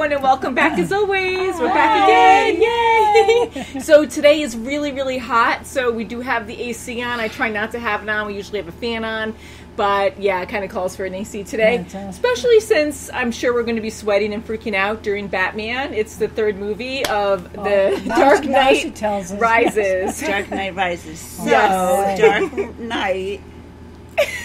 everyone, and welcome back as always. We're back again. Yay! So today is really, really hot, so we do have the AC on. I try not to have it on. We usually have a fan on. But yeah, it kind of calls for an AC today, especially since I'm sure we're going to be sweating and freaking out during Batman. It's the third movie of the Dark Knight Rises. Dark Knight Rises. So, Dark Knight,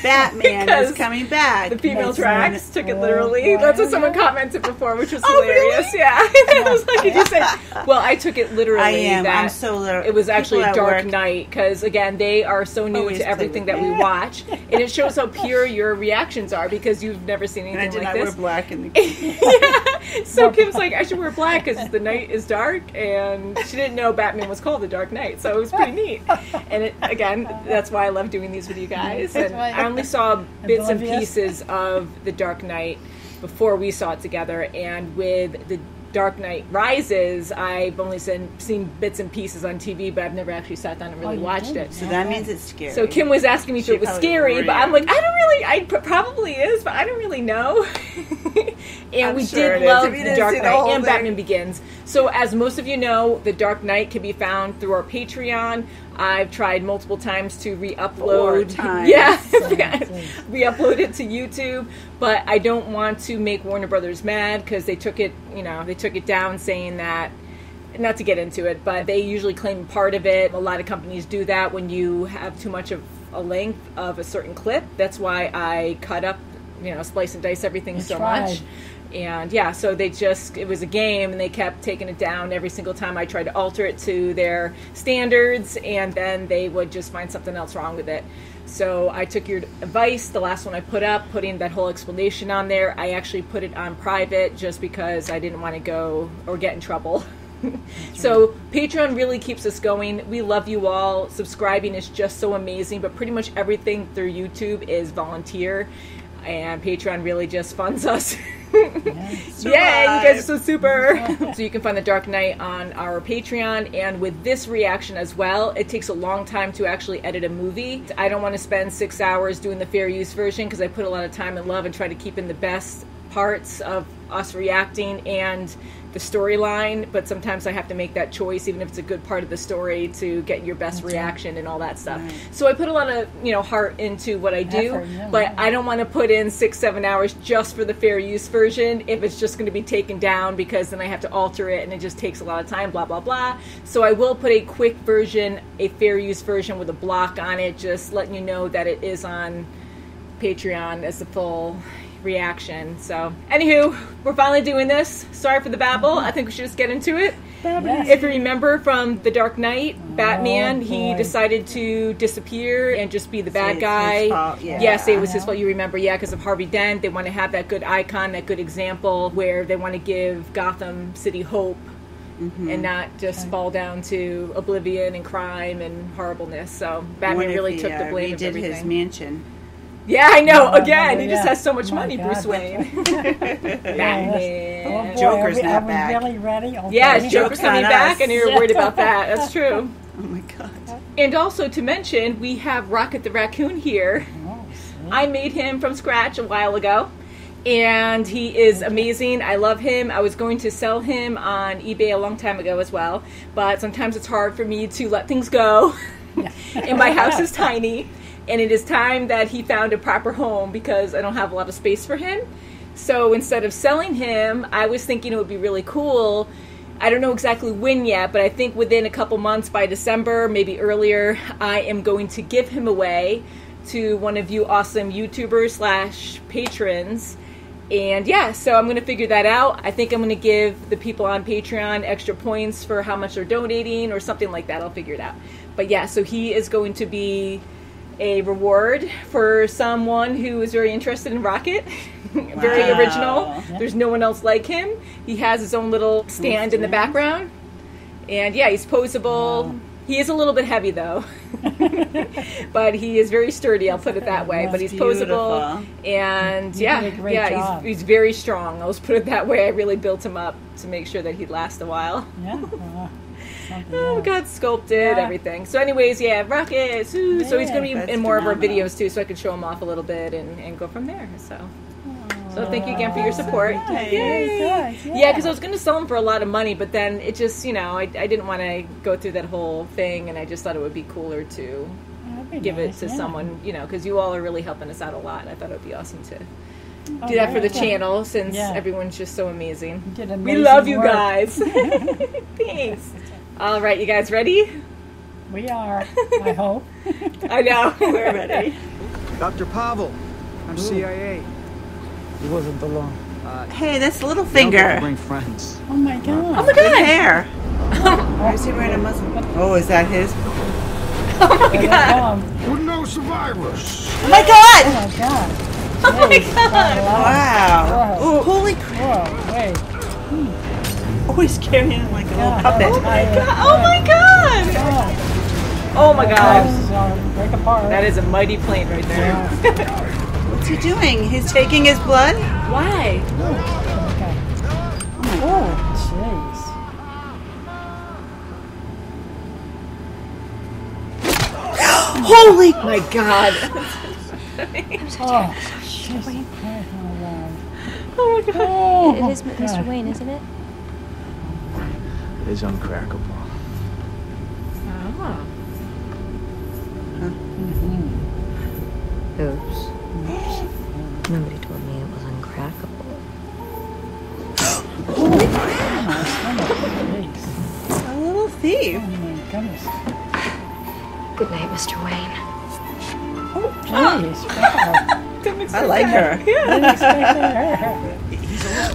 Batman is coming back. The female tracks took it literally. That's what someone commented before, which was hilarious. Really? Yeah. I was like, did you say? Well, I took it literally. I am. That I'm so literal. It was actually Dark Knight because, again, they are so new to everything that we watch. And it shows how pure your reactions are because you've never seen anything like this. And I did not wear black in the Yeah. So Kim's like, I should wear black because the night is dark. And she didn't know Batman was called the Dark Knight. So it was pretty neat. And again, that's why I love doing these with you guys. And I only saw bits and pieces of The Dark Knight before we saw it together, and with The Dark Knight Rises, I've only seen bits and pieces on TV, but I've never actually sat down and really watched it. So that means it's scary. So Kim was asking me if it was scary, but I'm like, probably is, but I don't really know. And we did love The Dark Knight and Batman Begins. So as most of you know, The Dark Knight can be found through our Patreon. I've tried multiple times to re-upload. Re-upload it to YouTube, but I don't want to make Warner Brothers mad because they took it down saying that, not to get into it, but they usually claim part of it. A lot of companies do that when you have too much of a length of a certain clip. That's why I cut up, slice and dice everything so much. And yeah, so it was a game, and they kept taking it down every single time I tried to alter it to their standards, and then they would just find something else wrong with it. So I took your advice, the last one I put up, putting that whole explanation on there. I actually put it on private just because I didn't want to go or get in trouble. So Patreon really keeps us going. We love you all. Subscribing is just so amazing, but pretty much everything through YouTube is volunteer, and Patreon really just funds us. Yay, you guys are so super. So you can find The Dark Knight on our Patreon, and with this reaction as well, it takes a long time to actually edit a movie. I don't want to spend 6 hours doing the fair use version because I put a lot of time and love and try to keep in the best parts of us reacting and the storyline, but sometimes I have to make that choice, even if it's a good part of the story, to get your best reaction and all that stuff. Right. So I put a lot of heart into what I do, but I don't want to put in 6-7 hours just for the fair use version if it's just going to be taken down, because then I have to alter it and it just takes a lot of time, blah blah blah. So I will put a quick version, a fair use version with a block on it, just letting you know that it is on Patreon as the full reaction. So anywho, we're finally doing this. Sorry for the babble. I think we should just get into it. Yes. If you remember from The Dark Knight, Batman, he decided to disappear and just be the bad guy. Say it was his fault. You remember, because of Harvey Dent. They want to have that good icon, that good example where they want to give Gotham City hope and not just fall down to oblivion and crime and horribleness. So Batman really took the blame of everything. His mansion. Yeah, I know. Again, he just has so much money, Bruce Wayne. Batman. Joker's not back. Are we really ready? Okay. Yeah, Joker's coming back, and you're worried about that. That's true. Oh, my God. And also to mention, we have Rocket the Raccoon here. I made him from scratch a while ago, and he is amazing. I love him. I was going to sell him on eBay a long time ago as well, but sometimes it's hard for me to let things go. And my house is tiny. And it is time that he found a proper home because I don't have a lot of space for him. So instead of selling him, I was thinking it would be really cool. I don't know exactly when yet, but I think within a couple months, by December, maybe earlier, I am going to give him away to one of you awesome YouTubers / patrons. And so I'm going to figure that out. I think I'm going to give the people on Patreon extra points for how much they're donating or something like that. I'll figure it out. But so he is going to be a reward for someone who is very interested in Rocket. Very original. There's no one else like him. He has his own little stand in the background. And he's posable. He is a little bit heavy though. But he is very sturdy, I'll put it that way. But he's posable. And he's very strong. I'll just put it that way. I really built him up to make sure that he'd last a while. God sculpted everything. So anyways, Rocket. So he's going to be in more of our videos too, so I can show him off a little bit and go from there. So So thank you again for your support. Yay. Yeah, because I was going to sell them for a lot of money, but then it just, I didn't want to go through that whole thing, and I just thought it would be cooler to give it to someone, because you all are really helping us out a lot. I thought it would be awesome to do that for the channel, since everyone's just so amazing. We love you guys. Thanks. All right, you guys ready? We are, I hope. I know. We're ready. Dr. Pavel, I'm CIA. He wasn't alone. Hey, that's Finger. Littlefinger. Bring friends. Oh my god. Oh my Good god. hair. Why is he wearing a muzzle? Oh, is that his? Oh my god. With no survivors. Oh my god! Oh my god. Oh my god. Wow. Whoa. Ooh, holy crap. Whoa, wait. Oh, he's carrying him like a little puppet. Oh my god. Oh my god. Oh my god. Break apart. That is a mighty plane right there. What's he doing? He's taking his blood? Why? Okay. Oh, jeez. Holy! My god. Oh, jeez. Oh my god. Oh, It is Mr. Wayne, isn't it? It is uncrackable. Oh. Oops. Nobody told me it was uncrackable. Holy crap! jeez. A little thief. Oh my goodness. Good night, Mr. Wayne. Jeez. Wow. I like her. Didn't expect her.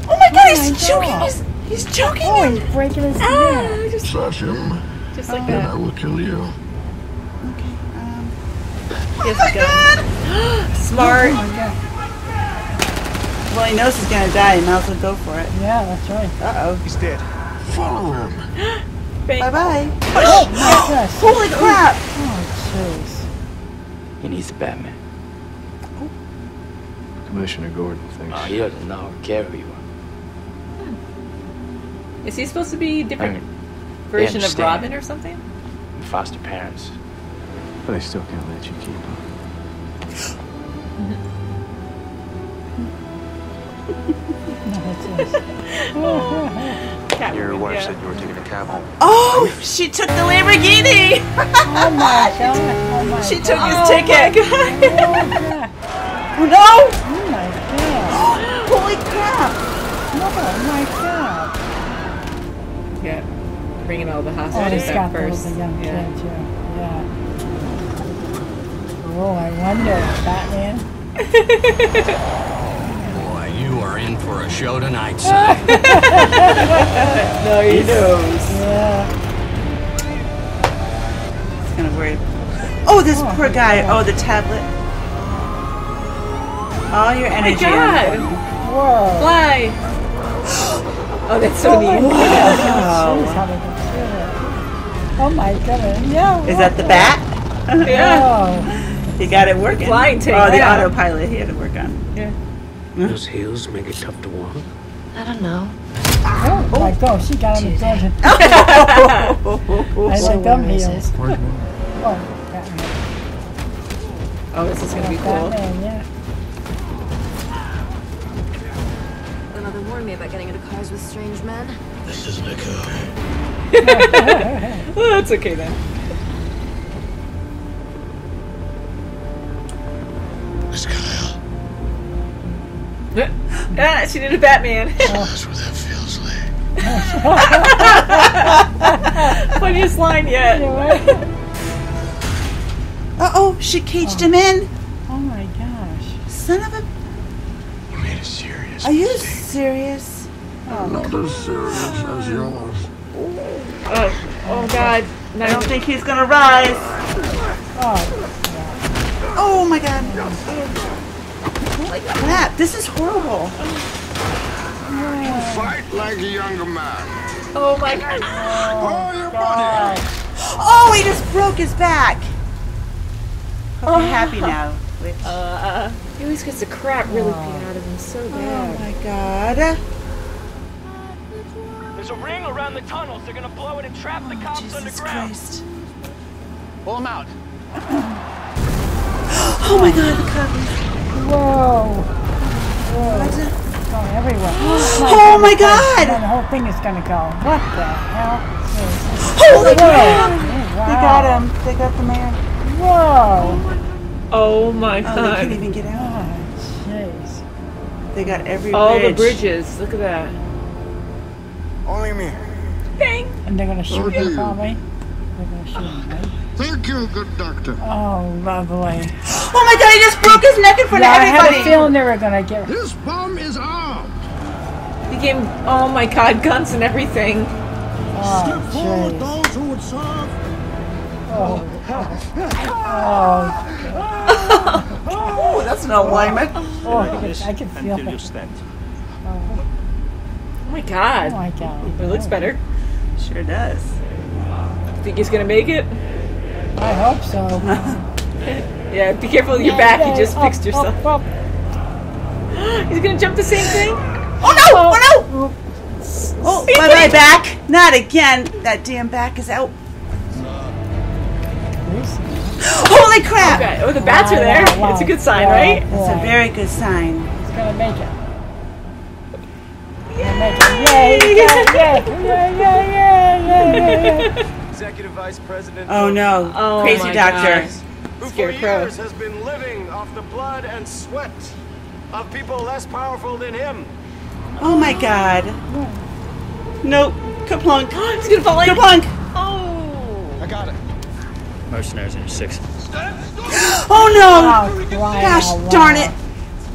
Oh my god, Oh he's my choking God. He's choking Oh, him. he's breaking his neck. Touch him, Just like and I that. will kill you. Yes, God. Smart. Oh my god. Well, he knows he's gonna die. He might as well go for it. Yeah, that's right. Uh-oh. He's dead. Follow him. Bye-bye. Oh my gosh. Holy crap! Oh, jeez. He needs a Batman. Commissioner Gordon thinks. He doesn't know or care who you are. Is he supposed to be a different I mean, version of understand. Robin or something? Foster parents. But I still can't let you keep him. Your wife said you were taking a cab home. Oh, she took the Lamborghini! Oh my god. Oh my She god. took his ticket. Oh god. Oh no! Oh my god. Holy crap! Oh my god. Yeah. Bringing all the Oh, hostages he's back got first. those young Yeah. kids, yeah. Oh, I wonder, Batman. Boy, you are in for a show tonight, son. No, he knows. Yeah. It's kind of weird. Oh, this poor guy. Oh, the tablet. All your Oh my energy. god. Whoa. Fly. Oh, that's so neat. Jeez, Wow. how they can do it. Oh my goodness. Yeah. Is that the bat? Yeah. Oh. He got it working. Flying tank, Oh, the yeah. autopilot. He had to work on. Yeah. Those heels make it tough to walk. I don't know. Oh my god, she got him in front of Oh. I like them where is heels. it? Oh, Batman. Oh, this is gonna be cool. Batman, yeah. My mother warned me about getting into cars with strange men. This isn't a car. Oh, that's okay then. Miss Kyle. She did a Batman. That's what that feels like. Funniest line yet. Uh-oh, she caged him in. Oh my gosh. Son of a... You made it serious. Are you serious? Not as serious as yours. Oh god. I don't think he's gonna rise. Oh, Oh my god. Holy crap, this is horrible. Fight like a younger man. Oh my god. Oh, your body. Oh, he just broke his back. Hope you're happy now. Which, He always gets the crap really beat out of him so oh bad. my god. There's a ring around the tunnels. They're gonna blow it and trap the cops Jesus underground. Christ. Pull him out. Oh my god, the cops. whoa. What's it? Going everywhere. Oh my God! The whole thing is gonna go. What the hell? Holy Whoa. crap! Wow. They got him. They got the man. Whoa! Oh my Oh, they god. can't even get out. Oh, jeez. They got every All bridge. the bridges. Look at that. Only me. Bang. And they're gonna shoot Okay. him probably. They're gonna shoot him, right? Thank you, good doctor. Oh, lovely. Oh my God! He just broke his neck in front Yeah, I of had a everybody. feeling they were gonna get. This bomb is armed. He gave him, oh my god, guns and everything. Oh, Step forward, jeez. those who would serve. Oh. Oh, that's no alignment. Oh, I can feel it. Oh my god. Oh my God. It looks better. Sure does. Think he's gonna make it? I hope so. Yeah, be careful with your back. You just Up, fixed yourself. up, up. He's gonna jump the same thing? Oh no! Oh no! Oh, bye bye back. Not again. That damn back is out. Holy crap! Okay. Oh, the bats are there. Wow. It's a good sign, Yeah, right? It's a very good sign. He's gonna make it. He's gonna make it. Yay! Yay! Executive Vice President. Oh no. Oh Crazy my doctor. gosh. Who for Scarecrow. years has been living off the blood and sweat of people less powerful than him. Oh my God. Nope. Kaplunk. He's gonna fall in. Kaplunk. Oh. I got it. Mercenaries in 6. Oh no. Oh, crying Gosh out darn loud. it.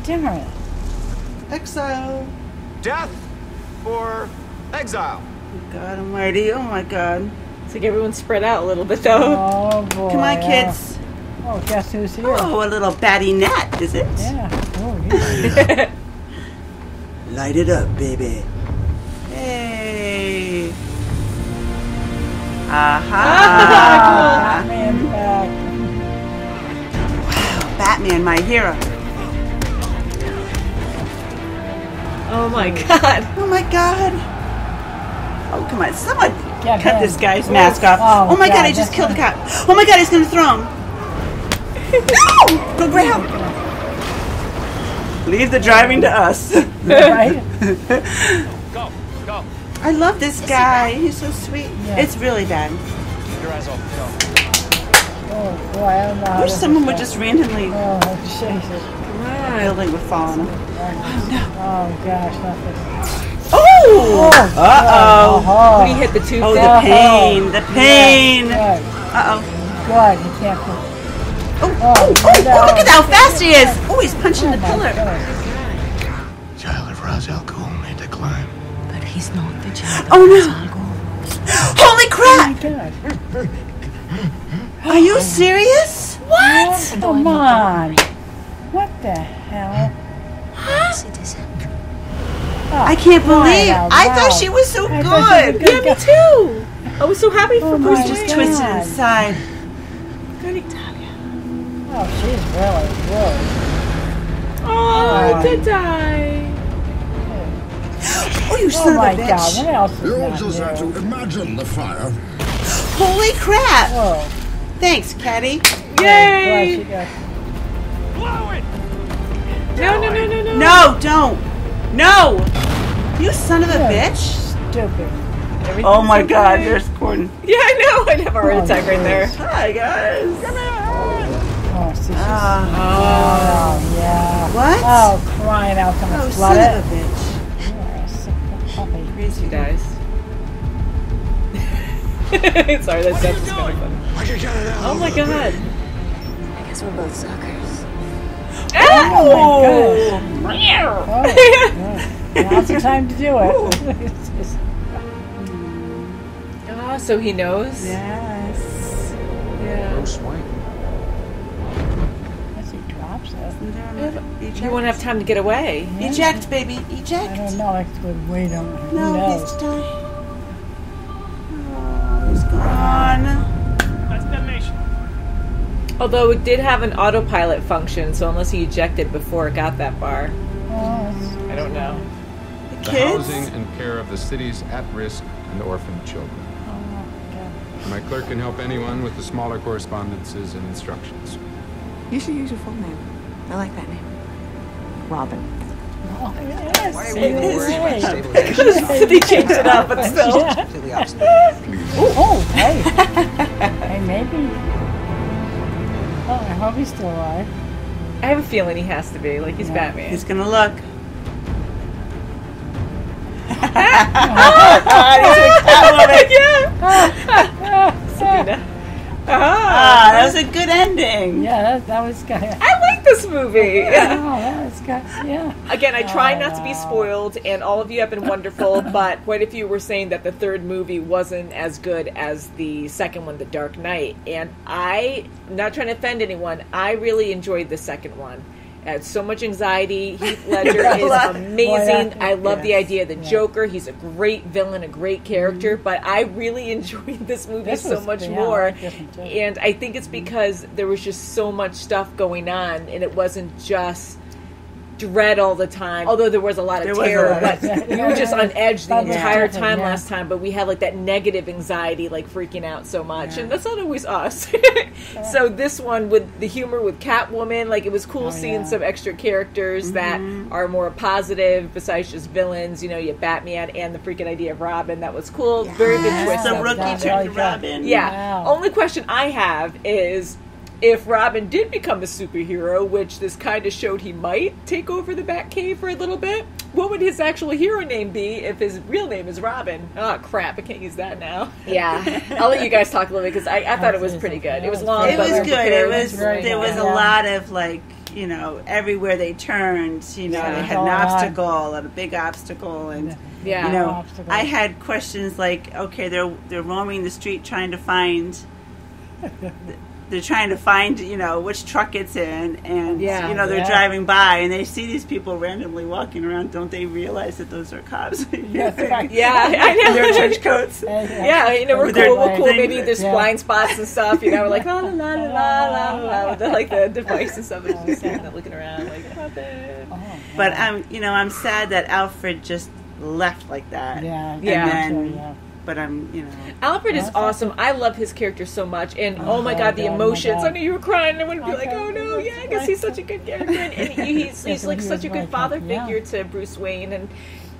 Damn it. Exile. Death or exile. God almighty. Oh my God. It's like everyone's spread out a little bit though. Oh boy. Come on, kids. Oh, guess who's here? Oh, a little batty net, is it? Yeah. Oh, yeah. Light it up, baby. Hey. Aha. Batman's back. Batman, my hero. Oh my god. Oh my God. Oh, come on. Someone Get cut him. this guy's mask off. Oh, Oh my God, God, he just that's killed the cop. Oh my God, he's going to throw him. No! Go grab him. Leave the driving to us. Right? Go, go. I love this guy. He's so sweet. Yeah. It's really bad. Keep your eyes open. Go. Oh boy, I don't know. I how wish this someone is would just randomly, going. Oh, Jesus. the building would fall on him. Oh, gosh, not this. Oh! Uh-oh. When he hit the tube Oh, thing. the pain. The pain. Good. Uh-oh. Good. He can't put. Oh, Oh, look at how fast he is. Oh, he's punching the my pillar. goodness. Child of Ra's al Ghul made the climb. But he's not the child Oh, of no. Ra's al Ghul. Holy Oh, crap! my God. Are you serious? What? Come on. What the hell? Citizen. Oh, I can't believe. out I thought loud. she was so I thought she was good. Yeah, me too. I was so happy for Oh, my Bruce Just Wayne. God. twisted inside. Good Italia. Oh, she's really good. Oh, did die. Oh, you Oh, son my of a God. bitch. What else is You not just have new? to imagine the fire. Holy crap. Whoa. Thanks, Caddy. Yay! Blow it! No, no, no, no, no. No, don't. No. You son of a bitch. Stupid. Oh my God, there's Gordon. Yeah, I know. I'd have a heart attack right there. Hi, guys. Oh, see, she's... Oh, Oh, yeah. What? Oh, crying out. Gonna oh flood son it. of a bitch. You are a sick puppy. Crazy guys. Sorry, that stuff is kind of funny. I can get it out. Oh my god. I guess we're both suckers. Oh, my goodness. Oh, yeah. Now's the time to do it. It's just- Oh, so he knows? Yes. Yeah. Bruce Wayne. As he drops it. You won't have time to get away. Eject, baby. I Eject. don't know. It would wait on her. Who No, knows? he's dying. Oh, he's gone. That's detonation. Although it did have an autopilot function, so unless he ejected before it got that far. Oh, I don't know. The The kids. housing and care of the city's at-risk and orphaned children. My clerk can help anyone with the smaller correspondences and instructions. You should use your full name. I like that name. Robin. Oh, yes. Why are See, we even they worried about say. stabilization? They changed it up, but still. Yeah. Completely opposite. Oh, hey. Hey, maybe. Oh, I hope he's still alive. I have a feeling he has to be. Like, he's Batman. He's gonna look. Sabina. That was a good ending. Yeah, that was good. I like this movie. Yeah. Oh, that was good. Yeah. Again, I try not to be spoiled, and all of you have been wonderful, but quite a few were saying that the third movie wasn't as good as the second one, The Dark Knight. And I'm not trying to offend anyone, I really enjoyed the second one. It had so much anxiety. Heath Ledger is amazing. I love the idea of the Joker. He's a great villain, a great character, but I really enjoyed this movie so much more. And I think it's because there was just so much stuff going on, and it wasn't just dread all the time, although there was a lot of terror, but we were just on edge the entire time last time, but we had like that negative anxiety, like freaking out so much, and that's not always us. So this one, with the humor with Catwoman, like, it was cool seeing some extra characters that are more positive besides just villains. You know, you have Batman and the freaking idea of Robin. That was cool. Very good twist. The rookie turned Robin. Only question I have is, if Robin did become a superhero, which this kind of showed he might take over the Batcave for a little bit, what would his actual hero name be if his real name is Robin? Oh, crap, I can't use that now. Yeah, I'll let you guys talk a little bit, because I thought it was pretty good. It was long, it but was we good. There was a lot of, like, you know, everywhere they turned, you know, they had an obstacle, and a big obstacle, and you know, I had questions like, okay, they're roaming the street trying to find... They're trying to find, you know, which truck it's in, and, you know, they're driving by, and they see these people randomly walking around. Don't they realize that those are cops? I know. Their trench coats. You know, we're cool. Maybe there's blind spots and stuff, you know, we're like, la, la, la, la, la, with like the device and stuff, and just looking around, like, nothing. But I'm sad that Alfred just left like that. But Alfred is awesome. I love his character so much, and oh my god, the emotions. I know you were crying. I wouldn't be like, oh no, because he's such a good character, and he's like such a good father figure to Bruce Wayne, and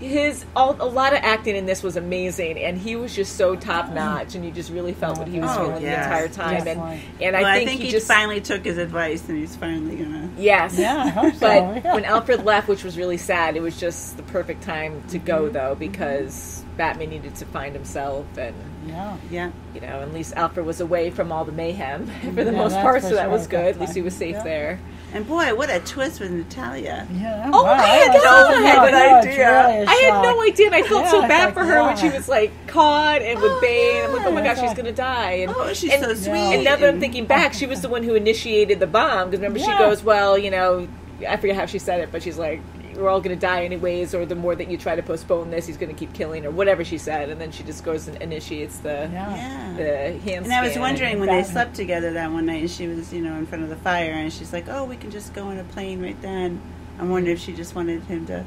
a lot of acting in this was amazing, and he was just so top notch, and you just really felt what he was feeling the entire time, and I think he just finally took his advice, and he's finally gonna. Yes, I hope so. But when Alfred left, which was really sad, it was just the perfect time to go, though, because Batman needed to find himself, and you know, at least Alfred was away from all the mayhem for the most part, so that was good. At least he was safe there. And boy, what a twist with Natalia! Oh my god, I had no idea. I had no idea, and I felt so bad for her when she was like caught and with Bane. I'm like, oh my gosh, she's gonna die. And she's so sweet. And now that I'm thinking back, she was the one who initiated the bomb. Because remember, she goes, well, you know, I forget how she said it, but she's like, we're all going to die anyways, or the more that you try to postpone this, he's going to keep killing, or whatever she said, and then she just goes and initiates the hand. And I was wondering when they slept together that one night, and she was, you know, in front of the fire, and she's like, oh, we can just go on a plane right then. I'm wondering if she just wanted him to,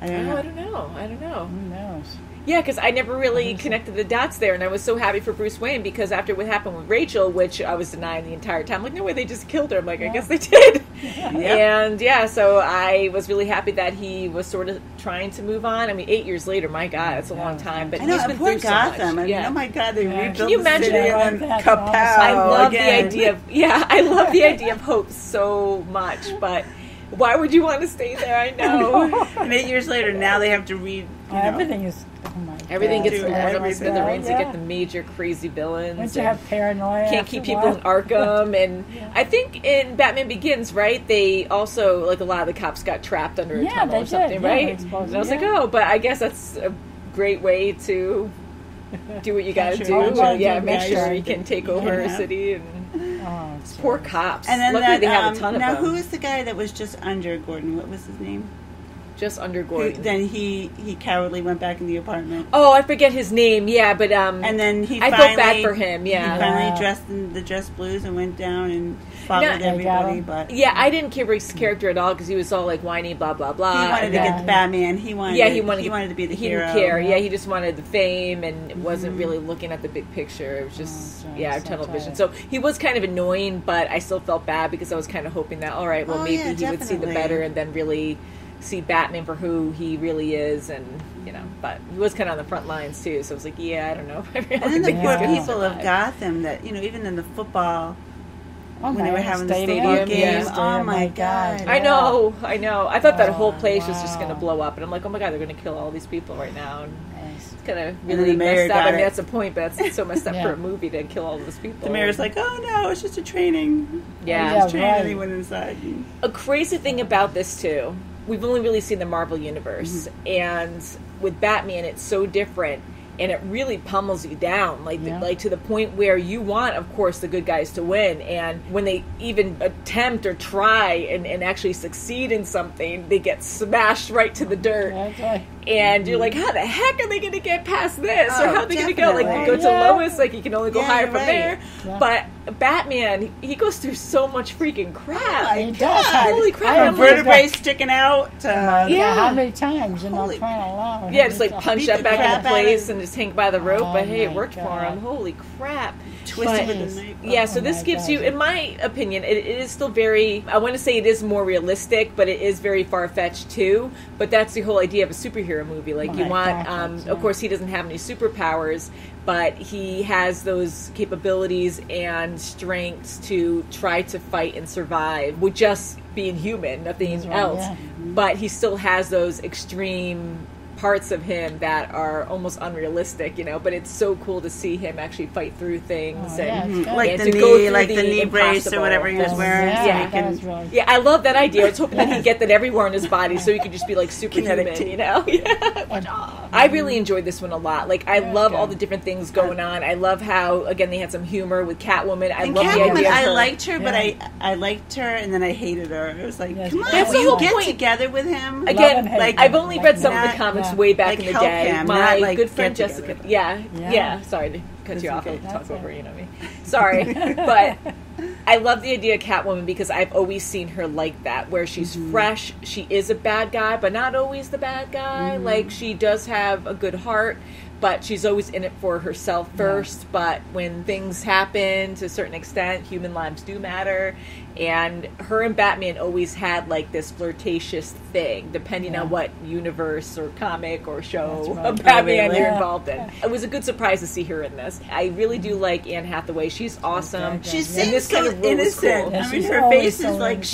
I don't know. Who knows? Yeah, because I never really connected the dots there, and I was so happy for Bruce Wayne, because after what happened with Rachel, which I was denying the entire time, like, no way, they just killed her. I'm like, I guess they did. And so I was really happy that he was sort of trying to move on. I mean, 8 years later, my God, it's a long time. But he's been through Gotham. so much. I mean, oh my God, they rebuilt Can you imagine the city and then kapow I love again. the idea of I love the idea of hope so much, but why would you want to stay there? I know. And 8 years later, now they have to read. Everything is. Everything gets blown up to smithereens. You get the major crazy villains. Once you have paranoia, can't keep people in Arkham, and I think in Batman Begins, right? They also, like, a lot of the cops got trapped under a tunnel or something, right? And I was like, oh, but I guess that's a great way to do what you got to do. Make sure you can take over a city. And poor cops. And then luckily they have a ton of them. Now, who was the guy that was just under Gordon? What was his name? Just under Gordon. Then he cowardly went back in the apartment. Oh, I forget his name. Yeah, but and then I felt bad for him. Yeah, he finally dressed in the dress blues and went down and fought with everybody. But I didn't care for his character at all, because he was all like whiny, blah blah blah. He wanted to get the Batman. He wanted to be the hero. He didn't care. Yeah, he just wanted the fame and wasn't really looking at the big picture. It was just tunnel vision. So he was kind of annoying, but I still felt bad because I was kind of hoping that maybe he would see the better and then really see Batman for who he really is, and but he was kind of on the front lines too. So I was like, yeah, I don't know. And then the poor people of Gotham that even in the football. When they were having the stadium game. Oh my God. I know. I thought that whole place was just going to blow up. And I'm like, oh my God, they're going to kill all these people right now. And it's kind of really messed up. I mean, that's the point, but it's so messed up for a movie to kill all those people. The mayor's like, oh no, it's just a training. Yeah. Just training anyone inside. A crazy thing about this, too, we've only really seen the Marvel Universe. Mm-hmm. And with Batman, it's so different. And it really pummels you down, like to the point where you want, of course, the good guys to win. And when they even attempt or try and actually succeed in something, they get smashed right to the dirt. And you're like, how the heck are they going to get past this? Or how are they going to go? Like, you go to lowest, like, you can only go higher from there. Yeah. But Batman, he goes through so much freaking crap. Oh, my God. Holy crap. Vertebrae sticking out. How many times? Trying to allow. Yeah, just like punch that back into place and just hang by the rope. But hey, it worked for him. Holy crap. Twisted with the knife. Yeah, so this gives you, in my opinion, it is still very, I want to say it is more realistic, but it is very far-fetched too. But that's the whole idea of a superhero movie. Like, you want, of course, he doesn't have any superpowers, but he has those capabilities and strengths to try to fight and survive with just being human, nothing else. Yeah. But he still has those extreme parts of him that are almost unrealistic, but it's so cool to see him actually fight through things like the knee brace or whatever he was wearing. Yeah, I love that idea. I was hoping that he'd get that everywhere on his body so he could just be like superhuman, I really enjoyed this one a lot. Like, I love all the different things going on. I love how, again, they had some humor with Catwoman. I love the idea of her. I liked her, but I liked her and then I hated her. It was like, come on, that's the whole point. Together with him. Again, like, I've only read some of the comics way back in the day. My good friend Jessica. Yeah. Sorry to cut you off. I'll talk over me. Sorry, but I love the idea of Catwoman because I've always seen her like that, where she's fresh. She is a bad guy, but not always the bad guy. Like, she does have a good heart, but she's always in it for herself first. Yeah. But when things happen to a certain extent, human lives do matter. And her and Batman always had like this flirtatious thing, depending on what universe or comic or show of Batman you're involved in. It was a good surprise to see her in this. I really do like Anne Hathaway. She's awesome. She seems so innocent. Cool. I mean, her face is like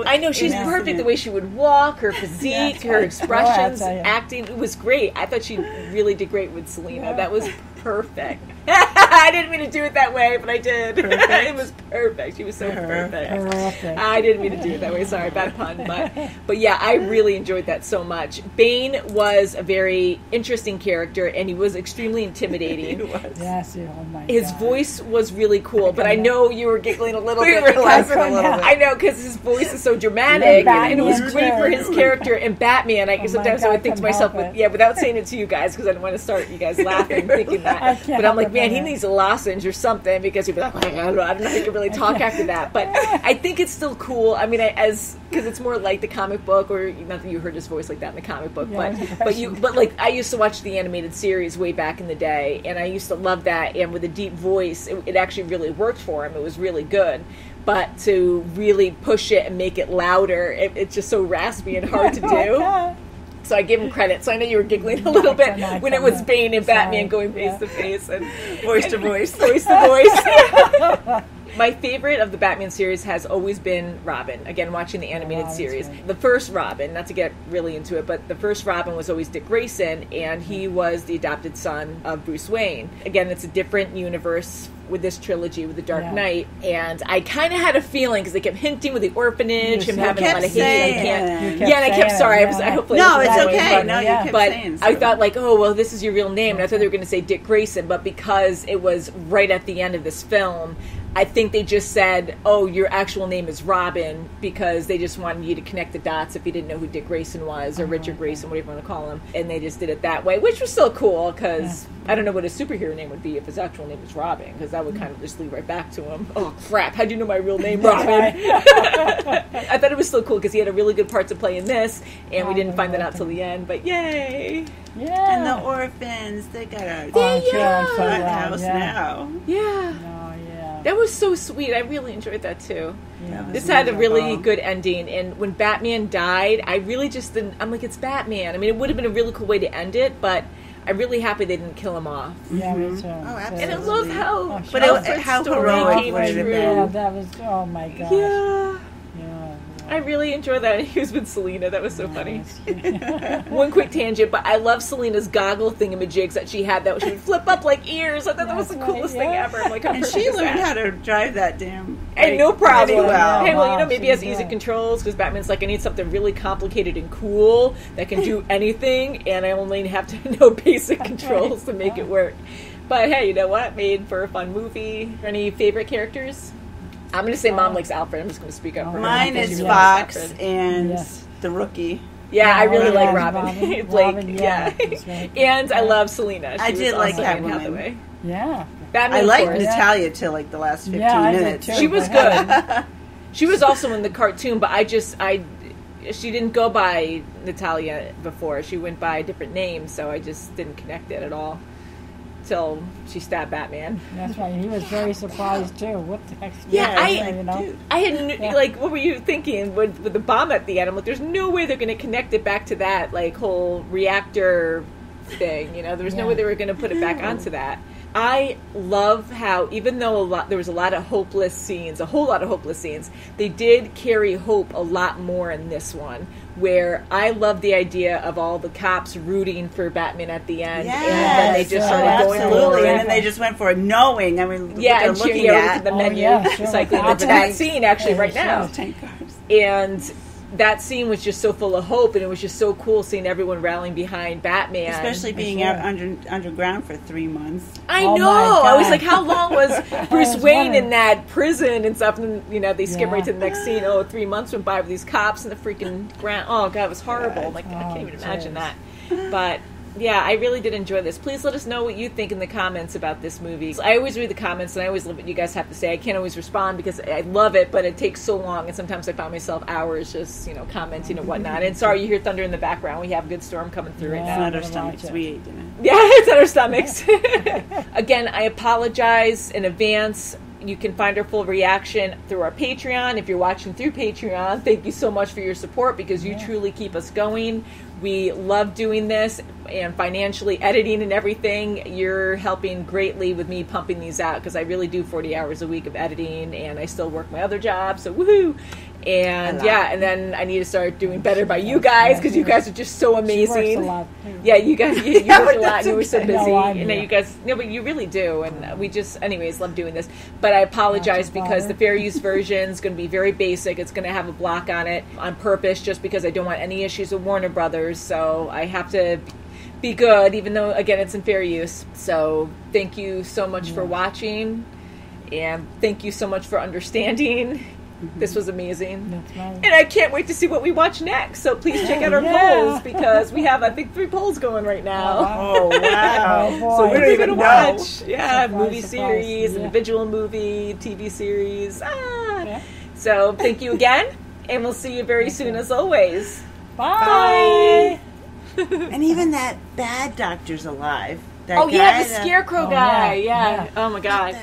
I know she's perfect. The way she would walk, her physique, her expressions, acting. It was great. I thought she really did great with Selena. Yeah. That was perfect. I didn't mean to do it that way, but I did. It was perfect. She was so perfect. I didn't mean to do it that way. Sorry, bad pun. But yeah, I really enjoyed that so much. Bane was a very interesting character, and he was extremely intimidating. He was. Yes, oh my His God. voice was really cool, but I know you were giggling a little bit. We were laughing a little bit. I know, because his voice is so dramatic, and it was great for his character. And Batman, sometimes I would think to myself, without saying it to you guys, because I didn't want to start you guys laughing, thinking that. But I'm like, man, he needs a lozenge or something, because he'd be like, I don't know how you can really talk after that. But I think it's still cool. I mean, because it's more like the comic book, or not that you heard his voice like that in the comic book, but like I used to watch the animated series way back in the day, and I used to love that. And with a deep voice, it actually really worked for him. It was really good. But to really push it and make it louder, it's just so raspy and hard to do. So I give him credit. So I know you were giggling a little bit when it was Bane and Batman going face to face and voice to voice. Voice to voice. My favorite of the Batman series has always been Robin. Again, watching the animated series. Right. The first Robin, not to get really into it, but the first Robin was always Dick Grayson, and he was the adopted son of Bruce Wayne. Again, it's a different universe with this trilogy, with the Dark Knight, and I kind of had a feeling, because they kept hinting with the orphanage, him having a lot of hate. And I kept, sorry, I hopefully no, it's okay. No, you kept saying. I thought like, oh, well, this is your real name, and I thought they were going to say Dick Grayson, but because it was right at the end of this film, I think they just said, oh, your actual name is Robin, because they just wanted you to connect the dots if you didn't know who Dick Grayson was, or Richard Grayson, whatever you want to call him. And they just did it that way, which was still cool, because I don't know what his superhero name would be if his actual name was Robin, because that would kind of just lead right back to him. Oh, crap, how'd you know my real name, Robin? I thought it was still cool, because he had a really good part to play in this, and we didn't find that out till the end, but yay! Yeah. And the orphans, they got a fun house now. Yeah. Oh, yeah. That was so sweet. I really enjoyed that too. Yeah. This had a really good ending, and when Batman died, I really just didn't. I'm like, it's Batman. I mean, it would have been a really cool way to end it, but I'm really happy they didn't kill him off. Yeah, me too. Oh, absolutely. And I love how, how heroic came would it have true. been? Yeah, that was. Oh my gosh. Yeah. Yeah. I really enjoyed that. He was with Selena. That was so funny. One quick tangent, but I love Selena's goggle thingamajigs that she had that she would flip up like ears. I thought that was the coolest thing ever. I'm like, and she learned how to drive that damn. And no problem. Pretty well. Hey, well, maybe he has easy controls because Batman's like, I need something really complicated and cool that can do anything, and I only have to know basic controls to make it work. But hey, you know what? Made for a fun movie. Any favorite characters? I'm going to say Mom likes Alfred. I'm just going to speak up for her. Mine is Fox and the Rookie. Yeah, I really like Robin. Robin, yeah. And I love Selena. I did like Catwoman. Yeah. Batman, I liked Natalia till like the last 15 minutes. She was good. She was also in the cartoon, but she didn't go by Natalia before. She went by a different name, so I just didn't connect it at all. Till she stabbed Batman. That's right. He was very surprised too. What the heck? I had like, what were you thinking with the bomb at the end? I'm like, there's no way they're going to connect it back to that like whole reactor thing. There was no way they were going to put it back onto that. I love how, even though there was a lot of hopeless scenes, a whole lot of hopeless scenes, they did carry hope a lot more in this one, where I love the idea of all the cops rooting for Batman at the end, and then they just started going for it. And then they just went for it, knowing, I mean, and looking at the menu, that scene actually right now. And that scene was just so full of hope, and it was just so cool seeing everyone rallying behind Batman. Especially being out underground for 3 months. I know. I was like, how long was Bruce Wayne in that prison and stuff? And, they skip right to the next scene. 3 months went by with these cops in the freaking ground. Oh, God, it was horrible. I can't even imagine that. But... yeah, I really did enjoy this. Please let us know what you think in the comments about this movie. I always read the comments, and I always love what you guys have to say. I can't always respond because I love it, but it takes so long, and sometimes I find myself hours just, commenting and whatnot. And sorry, you hear thunder in the background. We have a good storm coming through right now. It's not our stomachs. We ate dinner. Yeah, it's not our stomachs. Again, I apologize in advance. You can find our full reaction through our Patreon. If you're watching through Patreon, thank you so much for your support because you truly keep us going. We love doing this, and financially editing and everything, you're helping greatly with me pumping these out because I really do 40 hours a week of editing, and I still work my other job, so woohoo! And and then I need to start doing better by you guys because you guys are just so amazing. She works a lot. Yeah, you guys, you work a lot, and you were so busy. You guys, but you really do, and we just, anyways, love doing this. But I apologize because the fair use version is going to be very basic. It's going to have a block on it on purpose just because I don't want any issues with Warner Brothers, so I have to be good, even though, again, it's in fair use. So thank you so much for watching, and thank you so much for understanding. This was amazing. That's right. And I can't wait to see what we watch next. So please check out our polls because we have, I think, 3 polls going right now. Oh, wow. So what are we going to watch? Yeah, Surprise, movie surprise. series, individual movie, TV series. So thank you again, and we'll see you very soon as always. Bye. And even that bad doctor's alive. That the guy Scarecrow guy. yeah. Oh, my God.